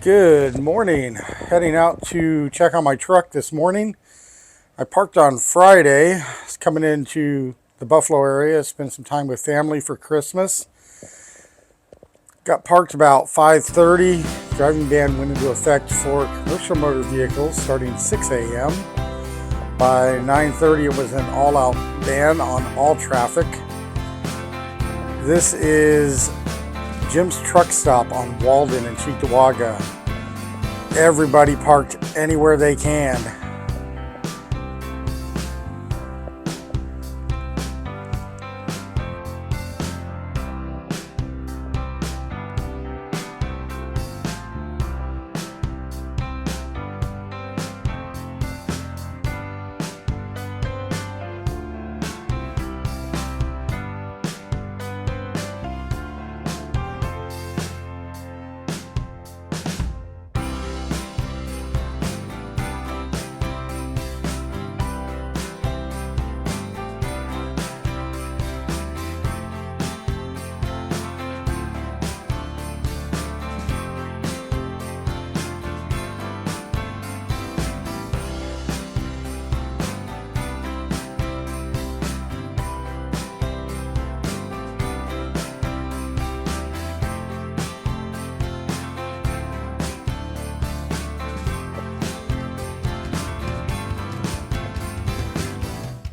Good morning. Heading out to check on my truck this morning. I parked on Friday. It's coming into the Buffalo area. Spent some time with family for Christmas. Got parked about 5:30. Driving ban went into effect for commercial motor vehicles starting 6 a.m. By 9:30 it was an all-out ban on all traffic. This is Jim's Truck Stop on Walden and Cheektowaga. Everybody parked anywhere they can.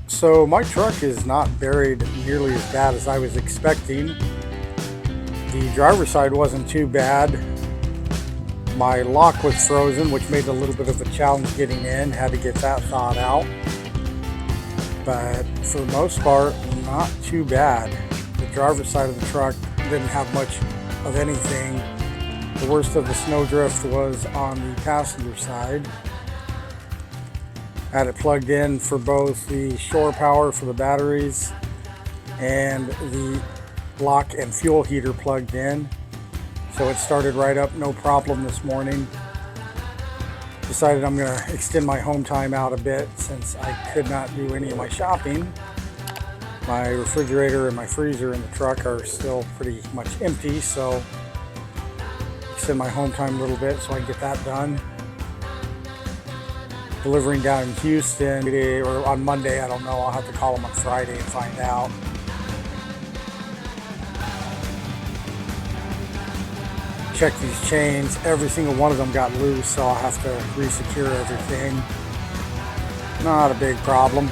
So my truck is not buried nearly as bad as I was expecting. The driver's side wasn't too bad. My lock was frozen, which made it a little bit of a challenge getting in. Had to get that thawed out. But for the most part, not too bad. The driver's side of the truck didn't have much of anything. The worst of the snowdrift was on the passenger side. Had it plugged in for both the shore power for the batteries and the lock and fuel heater plugged in. So it started right up, no problem this morning. Decided I'm going to extend my home time out a bit since I could not do any of my shopping. My refrigerator and my freezer in the truck are still pretty much empty, so extend my home time a little bit so I can get that done. Delivering down in Houston or on Monday, I don't know. I'll have to call them on Friday and find out. Check these chains. Every single one of them got loose, so I'll have to re-secure everything. Not a big problem.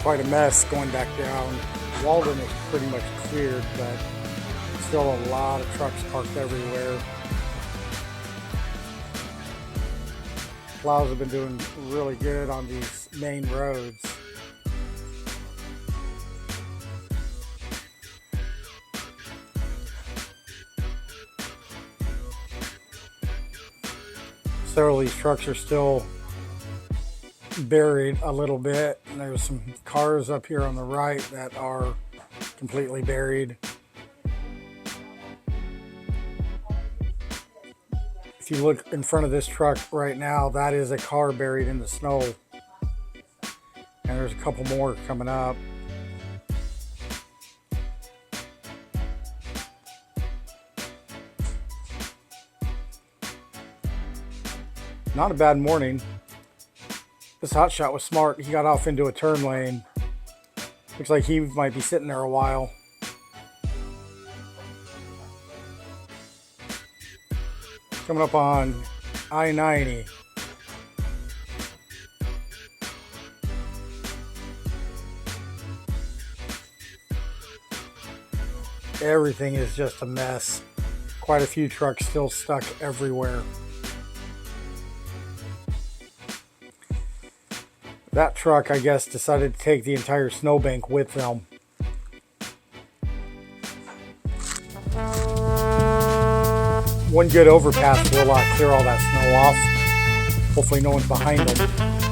Quite a mess going back down. Walden is pretty much cleared, but still a lot of trucks parked everywhere. Plows have been doing really good on these main roads. Several of these trucks are still buried a little bit, and there's some cars up here on the right that are completely buried. If you look in front of this truck right now, that is a car buried in the snow, and there's a couple more coming up. Not a bad morning. This hotshot was smart. He got off into a turn lane. Looks like he might be sitting there a while. Coming up on I-90. Everything is just a mess. Quite a few trucks still stuck everywhere. That truck, I guess, decided to take the entire snowbank with them. One good overpass will clear all that snow off. Hopefully no one's behind them.